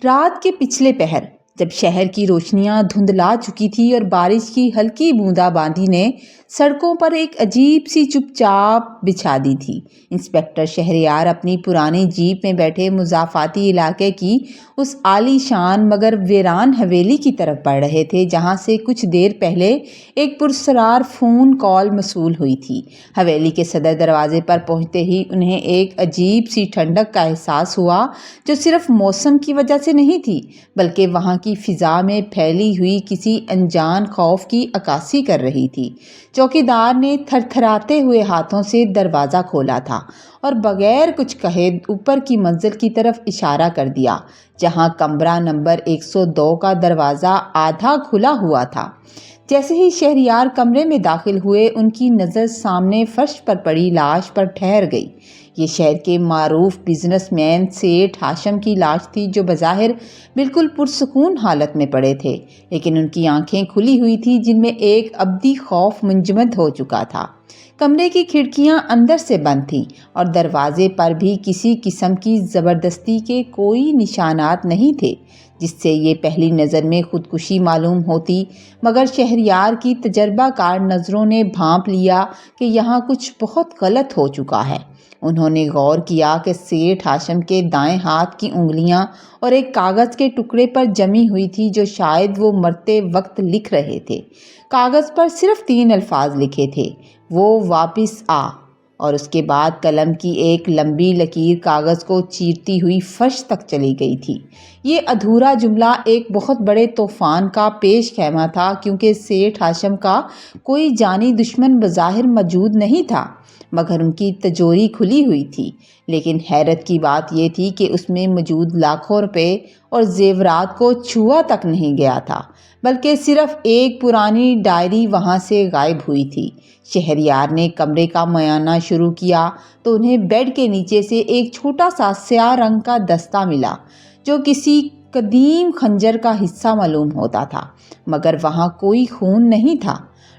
رات کے پچھلے پہر جب شہر کی روشنیاں دھندلا چکی تھی اور بارش کی ہلکی بوندا باندی نے سڑکوں پر ایک عجیب سی چپ چاپ بچھا دی تھی، انسپکٹر شہریار اپنی پرانی جیپ میں بیٹھے مضافاتی علاقے کی اس عالی شان مگر ویران حویلی کی طرف بڑھ رہے تھے جہاں سے کچھ دیر پہلے ایک پرسرار فون کال موصول ہوئی تھی۔ حویلی کے صدر دروازے پر پہنچتے ہی انہیں ایک عجیب سی ٹھنڈک کا احساس ہوا جو صرف موسم کی وجہ سے نہیں تھی بلکہ وہاں کی فضا میں پھیلی ہوئی کسی انجان خوف کی عکاسی کر رہی تھی۔ چوکیدار نے تھر تھراتے ہوئے ہاتھوں سے دروازہ کھولا تھا اور بغیر کچھ کہے اوپر کی منزل کی طرف اشارہ کر دیا جہاں کمرہ نمبر 102 کا دروازہ آدھا کھلا ہوا تھا۔ جیسے ہی شہریار کمرے میں داخل ہوئے ان کی نظر سامنے فرش پر پڑی لاش پر ٹھہر گئی۔ یہ شہر کے معروف بزنس مین سیٹھ ہاشم کی لاش تھی جو بظاہر بالکل پرسکون حالت میں پڑے تھے، لیکن ان کی آنکھیں کھلی ہوئی تھیں جن میں ایک ابدی خوف منجمد ہو چکا تھا۔ کمرے کی کھڑکیاں اندر سے بند تھیں اور دروازے پر بھی کسی قسم کی زبردستی کے کوئی نشانات نہیں تھے جس سے یہ پہلی نظر میں خودکشی معلوم ہوتی، مگر شہریار کی تجربہ کار نظروں نے بھانپ لیا کہ یہاں کچھ بہت غلط ہو چکا ہے۔ انہوں نے غور کیا کہ سیٹھ ہاشم کے دائیں ہاتھ کی انگلیاں اور ایک کاغذ کے ٹکڑے پر جمی ہوئی تھی جو شاید وہ مرتے وقت لکھ رہے تھے۔ کاغذ پر صرف 3 الفاظ لکھے تھے، وہ واپس آ، اور اس کے بعد قلم کی ایک لمبی لکیر کاغذ کو چیرتی ہوئی فرش تک چلی گئی تھی۔ یہ ادھورا جملہ ایک بہت بڑے طوفان کا پیش خیمہ تھا کیونکہ سیٹھ ہاشم کا کوئی جانی دشمن بظاہر موجود نہیں تھا مگر ان کی تجوری کھلی ہوئی تھی۔ لیکن حیرت کی بات یہ تھی کہ اس میں موجود لاکھوں روپے اور زیورات کو چھوا تک نہیں گیا تھا بلکہ صرف ایک پرانی ڈائری وہاں سے غائب ہوئی تھی۔ شہریار نے کمرے کا معائنہ شروع کیا تو انہیں بیڈ کے نیچے سے ایک چھوٹا سا سیاہ رنگ کا دستہ ملا جو کسی قدیم خنجر کا حصہ معلوم ہوتا تھا، مگر وہاں کوئی خون نہیں تھا۔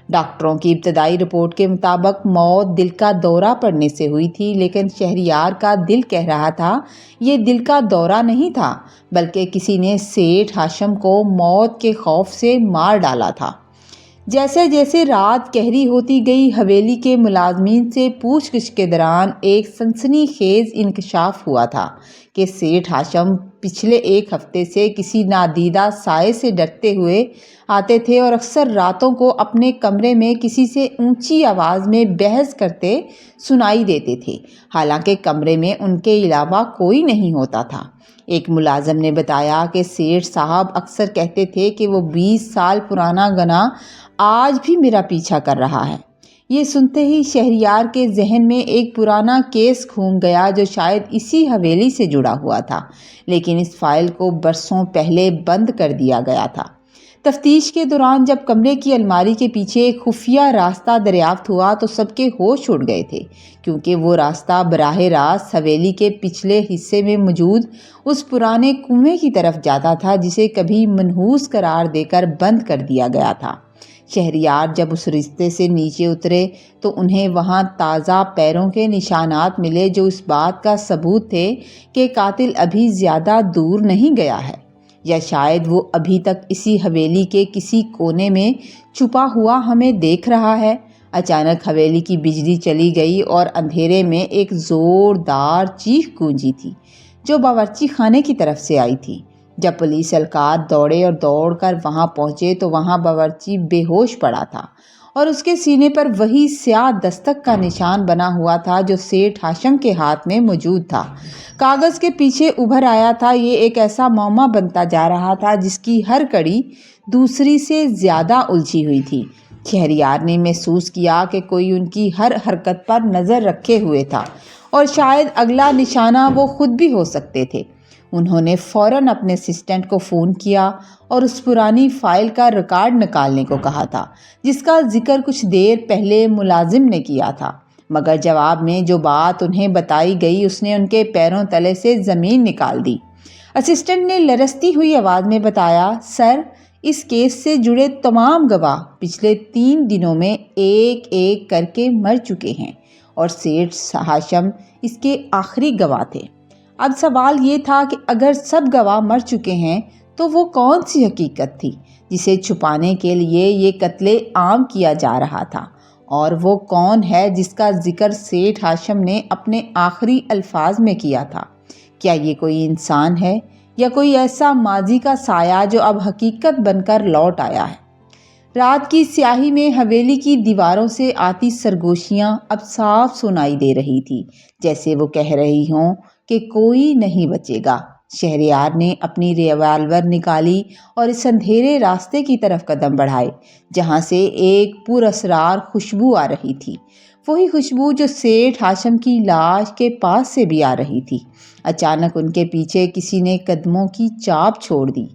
ڈاکٹروں کی ابتدائی رپورٹ کے مطابق موت دل کا دورہ پڑنے سے ہوئی تھی، لیکن شہریار کا دل کہہ رہا تھا یہ دل کا دورہ نہیں تھا بلکہ کسی نے سیٹھ ہاشم کو موت کے خوف سے مار ڈالا تھا۔ جیسے جیسے رات گہری ہوتی گئی حویلی کے ملازمین سے پوچھ گچھ کے دوران ایک سنسنی خیز انکشاف ہوا تھا کہ سیٹھ ہاشم پچھلے 1 ہفتے سے کسی نادیدہ سائے سے ڈرتے ہوئے آتے تھے اور اکثر راتوں کو اپنے کمرے میں کسی سے اونچی آواز میں بحث کرتے سنائی دیتے تھے، حالانکہ کمرے میں ان کے علاوہ کوئی نہیں ہوتا تھا۔ ایک ملازم نے بتایا کہ سیٹھ صاحب اکثر کہتے تھے کہ وہ 20 سال پرانا گناہ آج بھی میرا پیچھا کر رہا ہے۔ یہ سنتے ہی شہریار کے ذہن میں ایک پرانا کیس گھوم گیا جو شاید اسی حویلی سے جڑا ہوا تھا، لیکن اس فائل کو برسوں پہلے بند کر دیا گیا تھا۔ تفتیش کے دوران جب کمرے کی الماری کے پیچھے ایک خفیہ راستہ دریافت ہوا تو سب کے ہوش اڑ گئے تھے کیونکہ وہ راستہ براہ راست حویلی کے پچھلے حصے میں موجود اس پرانے کنویں کی طرف جاتا تھا جسے کبھی منحوس قرار دے کر بند کر دیا گیا تھا۔ شہریار جب اس رستے سے نیچے اترے تو انہیں وہاں تازہ پیروں کے نشانات ملے جو اس بات کا ثبوت تھے کہ قاتل ابھی زیادہ دور نہیں گیا ہے، یا شاید وہ ابھی تک اسی حویلی کے کسی کونے میں چھپا ہوا ہمیں دیکھ رہا ہے۔ اچانک حویلی کی بجلی چلی گئی اور اندھیرے میں ایک زوردار چیخ گونجی تھی جو باورچی خانے کی طرف سے آئی تھی۔ جب پولیس اہلکار دوڑے اور دوڑ کر وہاں پہنچے تو وہاں باورچی بے ہوش پڑا تھا اور اس کے سینے پر وہی سیاہ دستک کا نشان بنا ہوا تھا جو سیٹھ ہاشم کے ہاتھ میں موجود تھا۔ کاغذ کے پیچھے ابھر آیا تھا یہ ایک ایسا معمہ بنتا جا رہا تھا جس کی ہر کڑی دوسری سے زیادہ الجھی ہوئی تھی۔ شہریار نے محسوس کیا کہ کوئی ان کی ہر حرکت پر نظر رکھے ہوئے تھا اور شاید اگلا نشانہ وہ خود بھی ہو سکتے تھے۔ انہوں نے فوراً اپنے اسسٹنٹ کو فون کیا اور اس پرانی فائل کا ریکارڈ نکالنے کو کہا تھا جس کا ذکر کچھ دیر پہلے ملازم نے کیا تھا، مگر جواب میں جو بات انہیں بتائی گئی اس نے ان کے پیروں تلے سے زمین نکال دی۔ اسسٹنٹ نے لرزتی ہوئی آواز میں بتایا، سر، اس کیس سے جڑے تمام گواہ پچھلے 3 دنوں میں ایک ایک کر کے مر چکے ہیں اور سیٹھ ہاشم اس کے آخری گواہ تھے۔ اب سوال یہ تھا کہ اگر سب گواہ مر چکے ہیں تو وہ کون سی حقیقت تھی جسے چھپانے کے لیے یہ قتل عام کیا جا رہا تھا، اور وہ کون ہے جس کا ذکر سیٹھ ہاشم نے اپنے آخری الفاظ میں کیا تھا؟ کیا یہ کوئی انسان ہے یا کوئی ایسا ماضی کا سایہ جو اب حقیقت بن کر لوٹ آیا ہے؟ رات کی سیاہی میں حویلی کی دیواروں سے آتی سرگوشیاں اب صاف سنائی دے رہی تھی، جیسے وہ کہہ رہی ہوں کہ کوئی نہیں بچے گا۔ شہریار نے اپنی ریوالور نکالی اور اس اندھیرے راستے کی طرف قدم بڑھائے جہاں سے ایک پراسرار خوشبو آ رہی تھی، وہی خوشبو جو سیٹھ ہاشم کی لاش کے پاس سے بھی آ رہی تھی۔ اچانک ان کے پیچھے کسی نے قدموں کی چاپ چھوڑ دی۔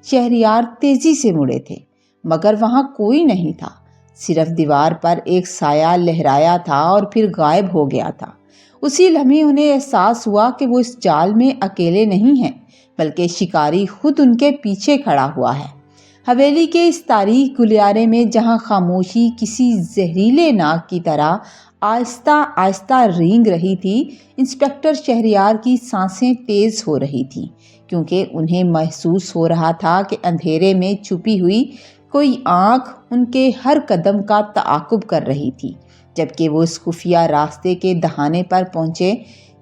شہریار تیزی سے مڑے تھے مگر وہاں کوئی نہیں تھا، صرف دیوار پر ایک سایہ لہرایا تھا اور پھر غائب ہو گیا تھا۔ اسی لمحے انہیں احساس ہوا کہ وہ اس جال میں اکیلے نہیں ہیں بلکہ شکاری خود ان کے پیچھے کھڑا ہوا ہے۔ حویلی کے اس تاریک گلیارے میں جہاں خاموشی کسی زہریلے ناگ کی طرح آہستہ آہستہ رینگ رہی تھی، انسپکٹر شہریار کی سانسیں تیز ہو رہی تھیں، کیونکہ انہیں محسوس ہو رہا تھا کہ اندھیرے میں چھپی ہوئی کوئی آنکھ ان کے ہر قدم کا تعاقب کر رہی تھی۔ جبکہ وہ اس خفیہ راستے کے دہانے پر پہنچے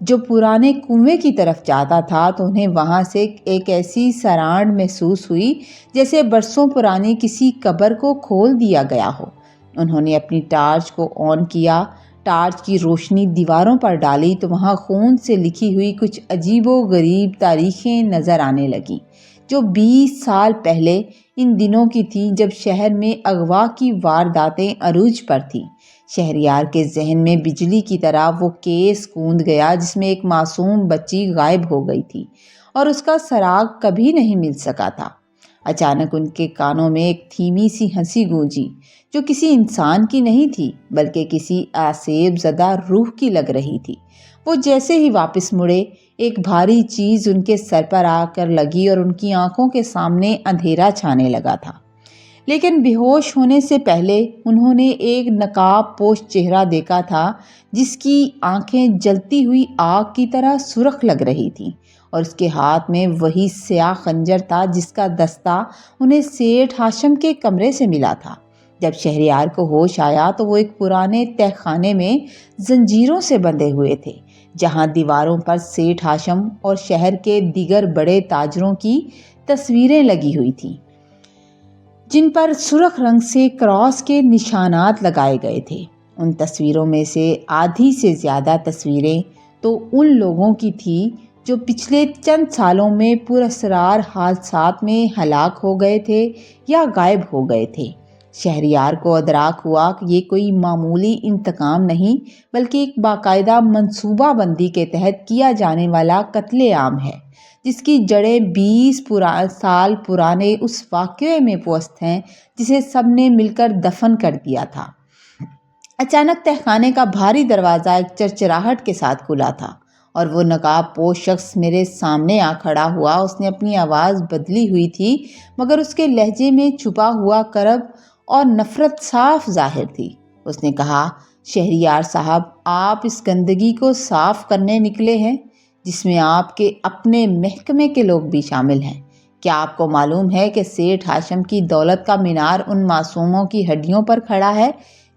جو پرانے کنویں کی طرف جاتا تھا تو انہیں وہاں سے ایک ایسی سرانڈ محسوس ہوئی جیسے برسوں پرانی کسی قبر کو کھول دیا گیا ہو۔ انہوں نے اپنی ٹارچ کو آن کیا، ٹارچ کی روشنی دیواروں پر ڈالی تو وہاں خون سے لکھی ہوئی کچھ عجیب و غریب تاریخیں نظر آنے لگیں جو 20 سال پہلے ان دنوں کی تھیں جب شہر میں اغوا کی وارداتیں عروج پر تھیں۔ شہریار کے ذہن میں بجلی کی طرح وہ کیس گونج گیا جس میں ایک معصوم بچی غائب ہو گئی تھی اور اس کا سراغ کبھی نہیں مل سکا تھا۔ اچانک ان کے کانوں میں ایک دھیمی سی ہنسی گونجی جو کسی انسان کی نہیں تھی بلکہ کسی آسیب زدہ روح کی لگ رہی تھی۔ وہ جیسے ہی واپس مڑے ایک بھاری چیز ان کے سر پر آ کر لگی اور ان کی آنکھوں کے سامنے اندھیرا چھانے لگا تھا۔ لیکن بے ہوش ہونے سے پہلے انہوں نے ایک نقاب پوش چہرہ دیکھا تھا جس کی آنکھیں جلتی ہوئی آگ کی طرح سرخ لگ رہی تھیں اور اس کے ہاتھ میں وہی سیاہ خنجر تھا جس کا دستہ انہیں سیٹھ ہاشم کے کمرے سے ملا تھا۔ جب شہریار کو ہوش آیا تو وہ ایک پرانے تہہ خانے میں زنجیروں سے بندھے ہوئے تھے جہاں دیواروں پر سیٹھ ہاشم اور شہر کے دیگر بڑے تاجروں کی تصویریں لگی ہوئی تھیں جن پر سرخ رنگ سے کراس کے نشانات لگائے گئے تھے۔ ان تصویروں میں سے آدھی سے زیادہ تصویریں تو ان لوگوں کی تھیں جو پچھلے چند سالوں میں پراسرار حادثات میں ہلاک ہو گئے تھے یا غائب ہو گئے تھے۔ شہریار کو ادراک ہوا کہ یہ کوئی معمولی انتقام نہیں بلکہ ایک باقاعدہ منصوبہ بندی کے تحت کیا جانے والا قتل عام ہے جس کی جڑیں 20 سال پرانے اس واقعے میں پوست ہیں جسے سب نے مل کر دفن کر دیا تھا۔ اچانک تہہ خانے کا بھاری دروازہ ایک چرچراہٹ کے ساتھ کھلا تھا اور وہ نقاب پوش شخص میرے سامنے آ کھڑا ہوا۔ اس نے اپنی آواز بدلی ہوئی تھی مگر اس کے لہجے میں چھپا ہوا کرب اور نفرت صاف ظاہر تھی۔ اس نے کہا، شہریار صاحب، آپ اس گندگی کو صاف کرنے نکلے ہیں جس میں آپ کے اپنے محکمے کے لوگ بھی شامل ہیں۔ کیا آپ کو معلوم ہے کہ سیٹھ ہاشم کی دولت کا مینار ان معصوموں کی ہڈیوں پر کھڑا ہے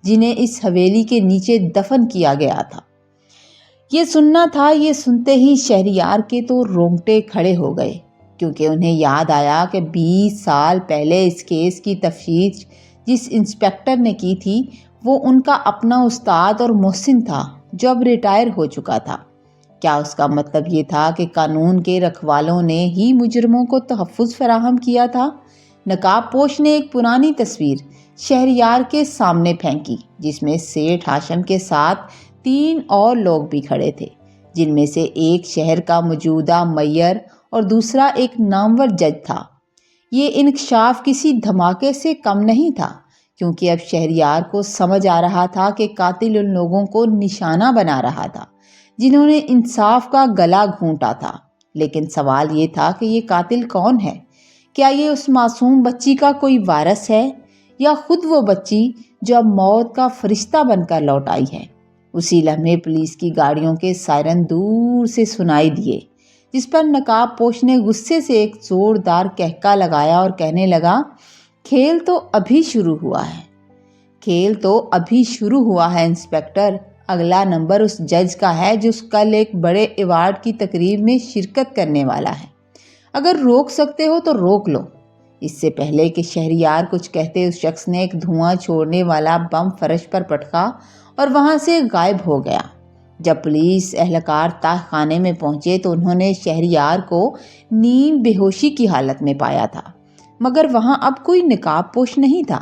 جنہیں اس حویلی کے نیچے دفن کیا گیا تھا؟ یہ سننا تھا۔ یہ سنتے ہی شہریار کے تو رونگٹے کھڑے ہو گئے کیونکہ انہیں یاد آیا کہ 20 سال پہلے اس کیس کی تفتیش جس انسپکٹر نے کی تھی وہ ان کا اپنا استاد اور محسن تھا جو اب ریٹائر ہو چکا تھا۔ کیا اس کا مطلب یہ تھا کہ قانون کے رکھوالوں نے ہی مجرموں کو تحفظ فراہم کیا تھا؟ نقاب پوش نے ایک پرانی تصویر شہریار کے سامنے پھینکی جس میں سیٹھ ہاشم کے ساتھ 3 اور لوگ بھی کھڑے تھے، جن میں سے ایک شہر کا موجودہ میئر اور دوسرا ایک نامور جج تھا۔ یہ انکشاف کسی دھماکے سے کم نہیں تھا کیونکہ اب شہریار کو سمجھ آ رہا تھا کہ قاتل ان لوگوں کو نشانہ بنا رہا تھا جنہوں نے انصاف کا گلا گھونٹا تھا۔ لیکن سوال یہ تھا کہ یہ قاتل کون ہے؟ کیا یہ اس معصوم بچی کا کوئی وارث ہے یا خود وہ بچی جو اب موت کا فرشتہ بن کر لوٹ آئی ہے؟ اسی لمحے پولیس کی گاڑیوں کے سائرن دور سے سنائی دیے۔ جس پر نقاب پوش نے غصے سے ایک زوردار کہکا لگایا اور کہنے لگا، کھیل تو ابھی شروع ہوا ہے، کھیل تو ابھی شروع ہوا ہے انسپکٹر۔ اگلا نمبر اس جج کا ہے جو کل ایک بڑے ایوارڈ کی تقریب میں شرکت کرنے والا ہے۔ اگر روک سکتے ہو تو روک لو۔ اس سے پہلے کہ شہریار کچھ کہتے، اس شخص نے ایک دھواں چھوڑنے والا بم فرش پر پٹکا اور وہاں سے غائب ہو گیا۔ جب پولیس اہلکار تاہ خانے میں پہنچے تو انہوں نے شہریار کو نیم بے ہوشی کی حالت میں پایا تھا، مگر وہاں اب کوئی نقاب پوش نہیں تھا۔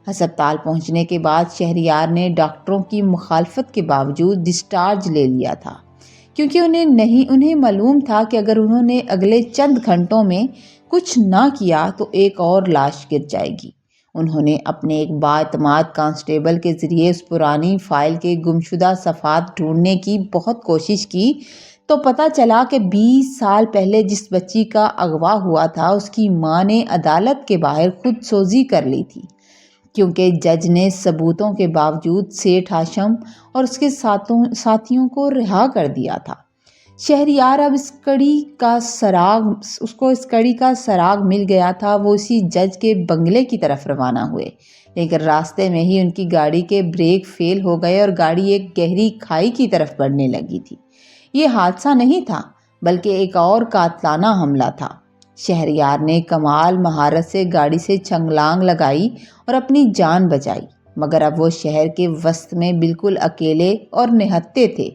ہسپتال پہنچنے کے بعد شہریار نے ڈاکٹروں کی مخالفت کے باوجود ڈسچارج لے لیا تھا، کیونکہ انہیں معلوم تھا کہ اگر انہوں نے اگلے چند گھنٹوں میں کچھ نہ کیا تو ایک اور لاش گر جائے گی۔ انہوں نے اپنے ایک بااعتماد کانسٹیبل کے ذریعے اس پرانی فائل کے گمشدہ صفحات ڈھونڈنے کی بہت کوشش کی تو پتہ چلا کہ 20 سال پہلے جس بچی کا اغوا ہوا تھا اس کی ماں نے عدالت کے باہر خود سوزی کر لی تھی، کیونکہ جج نے ثبوتوں کے باوجود سیٹھ ہاشم اور اس کے ساتھیوں کو رہا کر دیا تھا۔ شہریار اب اس کڑی کا سراغ مل گیا تھا۔ وہ اسی جج کے بنگلے کی طرف روانہ ہوئے، لیکن راستے میں ہی ان کی گاڑی کے بریک فیل ہو گئے اور گاڑی ایک گہری کھائی کی طرف بڑھنے لگی تھی۔ یہ حادثہ نہیں تھا بلکہ ایک اور قاتلانہ حملہ تھا۔ شہریار نے کمال مہارت سے گاڑی سے چھلانگ لگائی اور اپنی جان بچائی، مگر اب وہ شہر کے وسط میں بالکل اکیلے اور نہتے تھے۔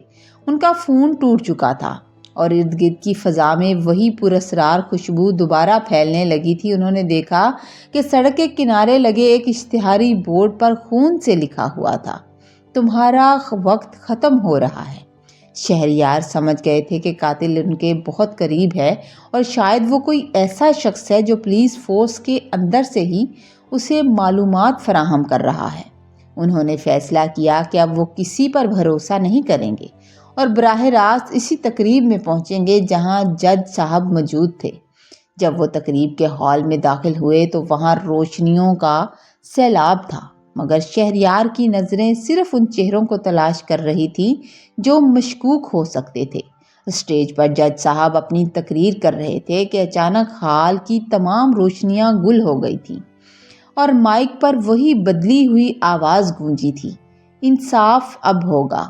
ان کا فون ٹوٹ چکا تھا اور ارد گرد کی فضا میں وہی پراسرار خوشبو دوبارہ پھیلنے لگی تھی۔ انہوں نے دیکھا کہ سڑک کے کنارے لگے ایک اشتہاری بورڈ پر خون سے لکھا ہوا تھا، تمہارا وقت ختم ہو رہا ہے۔ شہریار سمجھ گئے تھے کہ قاتل ان کے بہت قریب ہے اور شاید وہ کوئی ایسا شخص ہے جو پولیس فورس کے اندر سے ہی اسے معلومات فراہم کر رہا ہے۔ انہوں نے فیصلہ کیا کہ اب وہ کسی پر بھروسہ نہیں کریں گے اور براہ راست اسی تقریب میں پہنچیں گے جہاں جج صاحب موجود تھے۔ جب وہ تقریب کے ہال میں داخل ہوئے تو وہاں روشنیوں کا سیلاب تھا، مگر شہریار کی نظریں صرف ان چہروں کو تلاش کر رہی تھی جو مشکوک ہو سکتے تھے۔ اسٹیج پر جج صاحب اپنی تقریر کر رہے تھے کہ اچانک ہال کی تمام روشنیاں گل ہو گئی تھیں اور مائک پر وہی بدلی ہوئی آواز گونجی تھی، انصاف اب ہوگا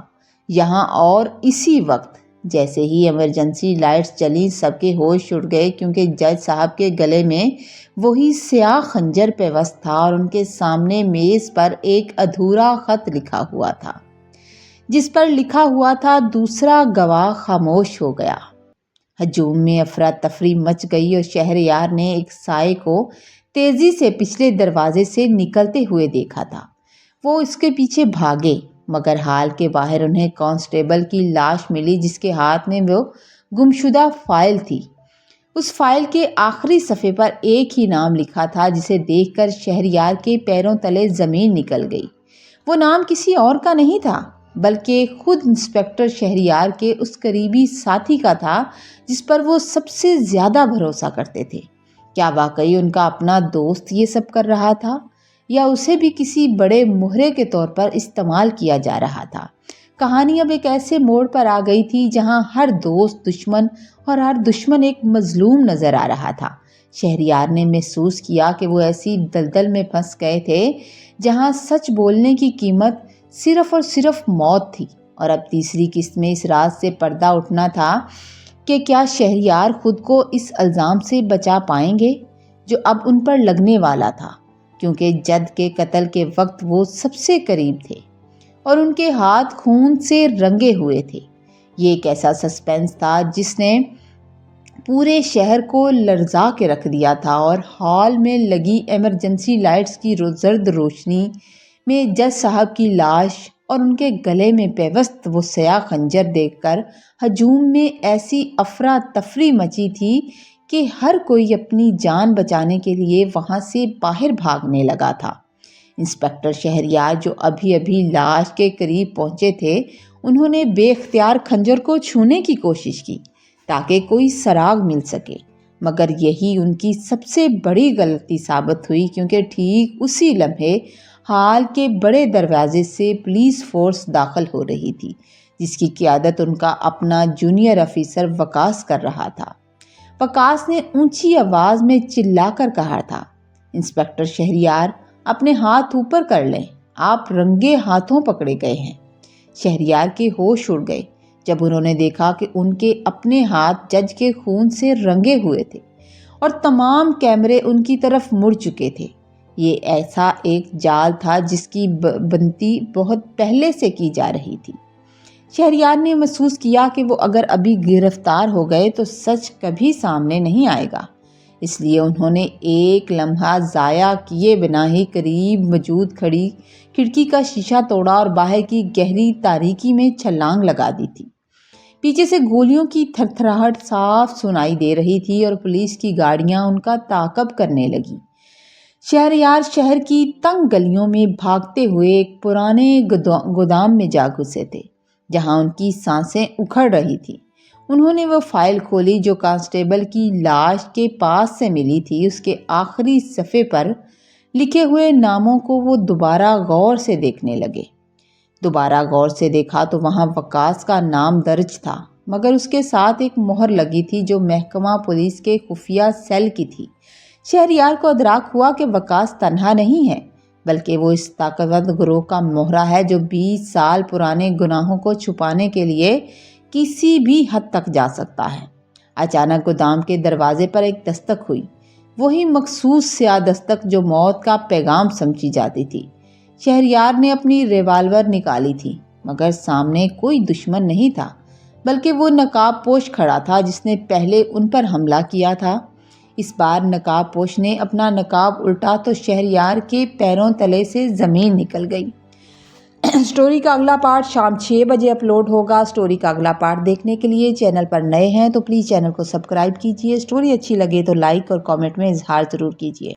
یہاں اور اسی وقت۔ جیسے ہی ایمرجنسی لائٹس جلیں سب کے ہوش اڑ گئے، کیونکہ جج صاحب کے گلے میں وہی سیاہ خنجر پیوست تھا اور ان کے سامنے میز پر ایک ادھورا خط لکھا ہوا تھا، جس پر لکھا ہوا تھا، دوسرا گواہ خاموش ہو گیا۔ ہجوم میں افراتفری مچ گئی اور شہریار نے ایک سائے کو تیزی سے پچھلے دروازے سے نکلتے ہوئے دیکھا تھا۔ وہ اس کے پیچھے بھاگے، مگر ہال کے باہر انہیں کانسٹیبل کی لاش ملی جس کے ہاتھ میں وہ گمشدہ فائل تھی۔ اس فائل کے آخری صفحے پر ایک ہی نام لکھا تھا جسے دیکھ کر شہریار کے پیروں تلے زمین نکل گئی۔ وہ نام کسی اور کا نہیں تھا بلکہ خود انسپکٹر شہریار کے اس قریبی ساتھی کا تھا جس پر وہ سب سے زیادہ بھروسہ کرتے تھے۔ کیا واقعی ان کا اپنا دوست یہ سب کر رہا تھا، یا اسے بھی کسی بڑے مہرے کے طور پر استعمال کیا جا رہا تھا؟ کہانی اب ایک ایسے موڑ پر آ گئی تھی جہاں ہر دوست دشمن اور ہر دشمن ایک مظلوم نظر آ رہا تھا۔ شہریار نے محسوس کیا کہ وہ ایسی دلدل میں پھنس گئے تھے جہاں سچ بولنے کی قیمت صرف اور صرف موت تھی، اور اب تیسری قسط میں اس راز سے پردہ اٹھنا تھا کہ کیا شہریار خود کو اس الزام سے بچا پائیں گے جو اب ان پر لگنے والا تھا، کیونکہ جد کے قتل کے وقت وہ سب سے قریب تھے اور ان کے ہاتھ خون سے رنگے ہوئے تھے۔ یہ ایک ایسا سسپینس تھا جس نے پورے شہر کو لرزا کے رکھ دیا تھا، اور ہال میں لگی ایمرجنسی لائٹس کی زرد روشنی میں جج صاحب کی لاش اور ان کے گلے میں پیوست وہ سیاہ خنجر دیکھ کر ہجوم میں ایسی افراتفری مچی تھی کہ ہر کوئی اپنی جان بچانے کے لیے وہاں سے باہر بھاگنے لگا تھا۔ انسپکٹر شہریار جو ابھی ابھی لاش کے قریب پہنچے تھے، انہوں نے بے اختیار خنجر کو چھونے کی کوشش کی تاکہ کوئی سراغ مل سکے، مگر یہی ان کی سب سے بڑی غلطی ثابت ہوئی، کیونکہ ٹھیک اسی لمحے ہال کے بڑے دروازے سے پولیس فورس داخل ہو رہی تھی جس کی قیادت ان کا اپنا جونیئر افیسر وقاص کر رہا تھا۔ وقاص نے اونچی آواز میں چلا کر کہا تھا، انسپکٹر شہریار، اپنے ہاتھ اوپر کر لیں، آپ رنگے ہاتھوں پکڑے گئے ہیں۔ شہریار کے ہوش اڑ گئے جب انہوں نے دیکھا کہ ان کے اپنے ہاتھ جج کے خون سے رنگے ہوئے تھے اور تمام کیمرے ان کی طرف مڑ چکے تھے۔ یہ ایسا ایک جال تھا جس کی بنتی بہت پہلے سے کی جا رہی تھی۔ شہریار نے محسوس کیا کہ وہ اگر ابھی گرفتار ہو گئے تو سچ کبھی سامنے نہیں آئے گا، اس لیے انہوں نے ایک لمحہ ضائع کیے بنا ہی قریب موجود کھڑی کھڑکی کا شیشہ توڑا اور باہر کی گہری تاریکی میں چھلانگ لگا دی تھی۔ پیچھے سے گولیوں کی تھر تھراہٹ صاف سنائی دے رہی تھی اور پولیس کی گاڑیاں ان کا تعاقب کرنے لگیں۔ شہریار شہر کی تنگ گلیوں میں بھاگتے ہوئے ایک پرانے گودام میں جا گھسے تھے جہاں ان کی سانسیں اکھڑ رہی تھیں۔ انہوں نے وہ فائل کھولی جو کانسٹیبل کی لاش کے پاس سے ملی تھی۔ اس کے آخری صفحے پر لکھے ہوئے ناموں کو وہ دوبارہ غور سے دیکھنے لگے۔ دوبارہ غور سے دیکھا تو وہاں وقاص کا نام درج تھا، مگر اس کے ساتھ ایک مہر لگی تھی جو محکمہ پولیس کے خفیہ سیل کی تھی۔ شہریار کو ادراک ہوا کہ وقاص تنہا نہیں ہے، بلکہ وہ اس طاقتور گروہ کا مہرہ ہے جو 20 سال پرانے گناہوں کو چھپانے کے لیے کسی بھی حد تک جا سکتا ہے۔ اچانک گودام کے دروازے پر ایک دستک ہوئی، وہی مخصوص سیاہ دستک جو موت کا پیغام سمجھی جاتی تھی۔ شہریار نے اپنی ریوالور نکالی تھی، مگر سامنے کوئی دشمن نہیں تھا، بلکہ وہ نقاب پوش کھڑا تھا جس نے پہلے ان پر حملہ کیا تھا۔ اس بار نقاب پوش نے اپنا نقاب الٹا تو شہریار کے پیروں تلے سے زمین نکل گئی۔ سٹوری کا اگلا پارٹ شام 6 بجے اپلوڈ ہوگا۔ سٹوری کا اگلا پارٹ دیکھنے کے لیے چینل پر نئے ہیں تو پلیز چینل کو سبسکرائب کیجیے۔ سٹوری اچھی لگے تو لائک اور کامنٹ میں اظہار ضرور کیجیے۔